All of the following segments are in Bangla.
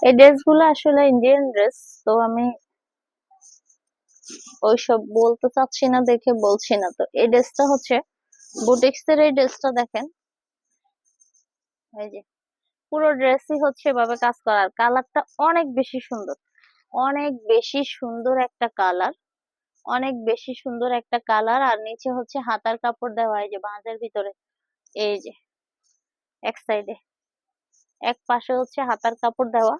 এই ড্রেসগুলো আসলে ইন্ডিয়ান ড্রেস, তো আমি ওইসব বলতে চাচ্ছি না দেখে বলছি না। তো এই ড্রেসটা হচ্ছে বুটিক্স এর, এই ড্রেসটা দেখেন, এই যে পুরো ড্রেসই হচ্ছে এভাবে কাজ করা, আর কালারটা অনেক বেশি সুন্দর, অনেক বেশি সুন্দর একটা কালার, অনেক বেশি সুন্দর একটা কালার। আর নিচে হচ্ছে হাতার কাপড় দেওয়া, এই যে বাঁধের ভিতরে, এই যে এক সাইডে, এক পাশে হচ্ছে হাতার কাপড় দেওয়া।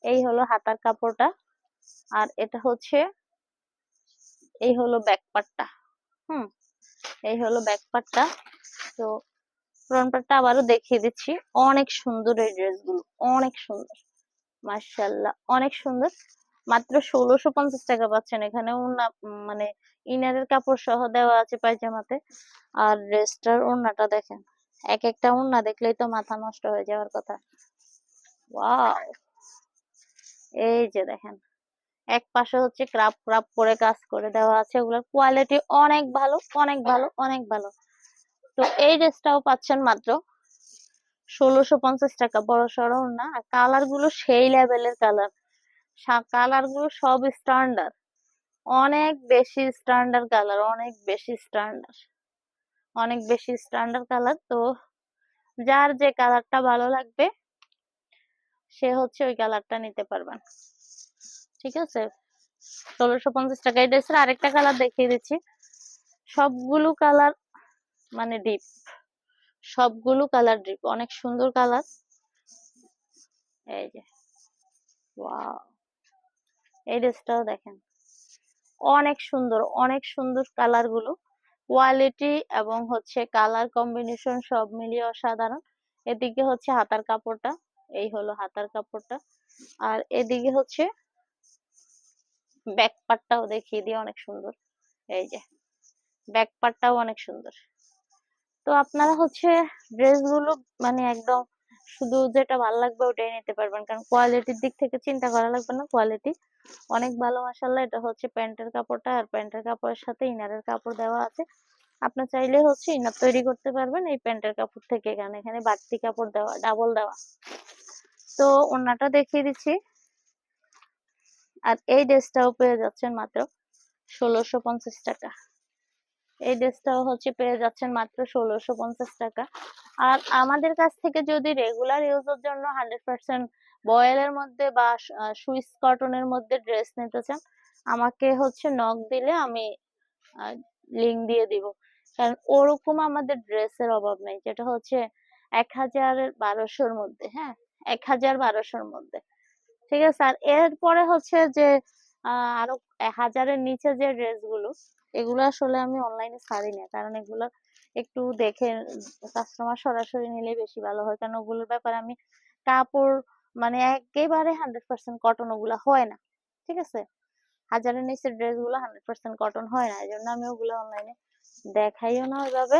এই হলো হাতার কাপড়টা, আর এটা হচ্ছে, এই হলো ব্যাক পার্টটা। হুম, এই হলো ব্যাক পার্টটা। তো ফ্রন্ট পার্টটা আবারও দেখিয়ে দিচ্ছি। অনেক সুন্দর এই ড্রেসগুলো, অনেক সুন্দর, মাশাআল্লাহ অনেক সুন্দর। মাত্র 1650 টাকা পাচ্ছেন এখানে। মানে ইনারের কাপড় সহ দেওয়া আছে পায়জামাতে। আর ড্রেসটার ওড়নাটা দেখেন, এক একটা ওড়না দেখলেই তো মাথা নষ্ট হয়ে যাওয়ার কথা। ওয়াও, এই যে দেখেন, এক পাশে হচ্ছে ক্রাপ ক্রাপ করে কাজ করে দেওয়া আছে, ওগুলোর কোয়ালিটি অনেক ভালো, অনেক ভালো, অনেক ভালো। তো এই ড্রেসটাও পাচ্ছেন মাত্র 1650 টাকা। বড় সড়ো না, আর কালার গুলো সেই লেভেলের কালার, কালার গুলো সব স্ট্যান্ডার্ড, অনেক বেশি স্ট্যান্ডার্ড কালার, অনেক বেশি স্ট্যান্ডার্ড, অনেক বেশি স্ট্যান্ডার্ড কালার। তো যার যে কালারটা ভালো লাগবে সে হচ্ছে ওই কালারটা নিতে পারবেন, ঠিক আছে। 1650 টাকা। এই ড্রেসের আরেকটা কালার দেখিয়ে দিচ্ছি। সবগুলো কালার মানে ডিপ, সবগুলো কালার ডিপ, অনেক সুন্দর কালার। এই যে ওয়াও, এই ড্রেসটাও দেখেন, অনেক সুন্দর, অনেক সুন্দর কালার গুলো, কোয়ালিটি এবং হচ্ছে কালার কম্বিনেশন সব মিলিয়ে অসাধারণ। এদিকে হচ্ছে হাতার কাপড়টা, এই হলো হাতার কাপড়টা। আর এদিকে হচ্ছে ব্যাক পার্টটাও দেখিয়ে দিই, অনেক সুন্দর। এই যে ব্যাক পার্টটাও অনেক সুন্দর। তো আপনারা হচ্ছে ড্রেসগুলো মানে একদম শুধু যেটা ভালো লাগবে ওটাই নিতে পারবেন, কারণ কোয়ালিটির দিক থেকে চিন্তা করা লাগবে না, কোয়ালিটি অনেক ভালো মাশাআল্লাহ। এটা হচ্ছে প্যান্টের কাপড়টা, আর প্যান্টের কাপড়ের সাথে ইনারের কাপড় দেওয়া আছে। আপনার চাইলে হচ্ছে ইনার তৈরি করতে পারবেন এই প্যান্টের কাপড় থেকে, কারণ এখানে বাড়তি কাপড় দেওয়া, ডাবল দেওয়া। তো ওড়নাটা দেখিয়ে দিচ্ছি। আর এই ড্রেসটাও পেয়ে যাচ্ছেন মাত্র 1650 টাকা। এই ড্রেসটাও হচ্ছে পেয়ে যাচ্ছেন মাত্র 1650 টাকা। আর আমাদের কাছ থেকে যদি রেগুলার ইউজের জন্য 100% বয়েলের মধ্যে বা সুইস কটনের মধ্যে ড্রেস নিতে চান, আমাকে হচ্ছে নক দিলে আমি লিংক দিয়ে দিব। কারণ ওরকম আমাদের ড্রেসের অভাব নেই, যেটা হচ্ছে 1000-1200-র মধ্যে। হ্যাঁ, 1000-1200-র মধ্যে, ঠিক আছে। আর এরপরে হচ্ছে যে আরো 1000-এর নিচে যে ড্রেস গুলো, এগুলো আসলে আমি অনলাইনে ছাড়ি না, কারণ এগুলো একটু দেখে কাস্টমার সরাসরি নিলে বেশি ভালো হয়, কারণ ওগুলোর ব্যাপারে আমি কাপড় মানে একেবারে 100% কটন ওগুলা হয় না, ঠিক আছে। 1000-এর নিচের ড্রেস গুলো 100% কটন হয় না, এই জন্য আমি ওগুলো অনলাইনে দেখাইও না ওইভাবে।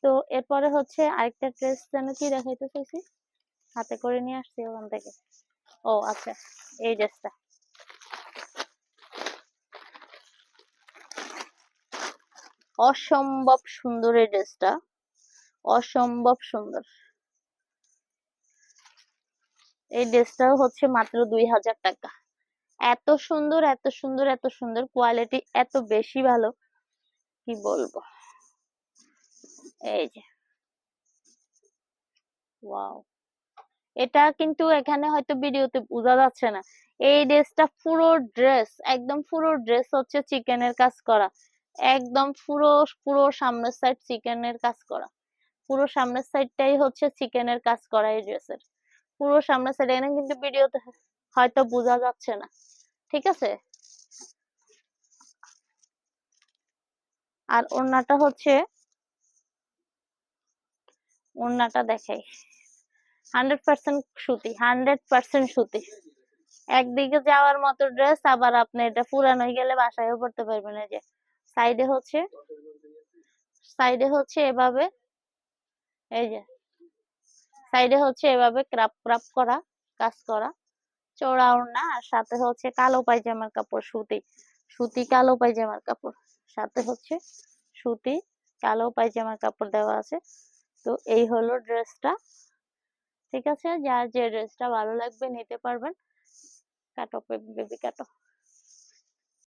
তো এরপরে হচ্ছে আরেকটা ড্রেস যেন কি দেখাইতে চাইছি, হাতে করে নিয়ে আসছি ওখান থেকে। ও আচ্ছা, এই ড্রেসটা অসম্ভব সুন্দর, এই ড্রেসটা অসম্ভব সুন্দর। এই ড্রেসটাও হচ্ছে মাত্র 2000 টাকা। এত সুন্দর, এত সুন্দর, এত সুন্দর, কোয়ালিটি এত বেশি ভালো, কি বলবো। এই যে ওয়াও, এটা কিন্তু এখানে হয়তো ভিডিওতে বোঝা যাচ্ছে না। এই ড্রেসটা পুরো ড্রেস, একদম পুরো ড্রেস হচ্ছে চিকেনের কাজ করা, একদম পুরো, পুরো সামনের সাইড চিকেনের কাজ করা, পুরো সামনের সাইডটাই হচ্ছে চিকেনের কাজ করা এই ড্রেসের, পুরো সামনের সাইড। এখানে কিন্তু ভিডিওতে হয়তো বোঝা যাচ্ছে না, ঠিক আছে। আর ওড়নাটা হচ্ছে, ওড়নাটা দেখাই, 100% সুতি, 100% সুতি। একদিকে যাওয়ার মতো ড্রেস, আবার আপনি এটা পুরানো হয়ে গেলে বাসায়ও পড়তে পারবেন। এই যে সাইডে হচ্ছে, সাইডে হচ্ছে এভাবে, এই যে সাইডে হচ্ছে এভাবে ক্রাপ ক্রাপ করা কাজ করা, চওড়া ওড়না। আর সাথে হচ্ছে কালো পায়জামার কাপড়, সুতি, সুতি কালো পায়জামার কাপড়, সাথে হচ্ছে সুতি কালো পায়জামার কাপড় দেওয়া আছে। তো এই হলো ড্রেসটা। ঠিক আছে? যার যে ড্রেসটা ভালো লাগবে নিতে পারবেন। কাটো বেবি কাটো।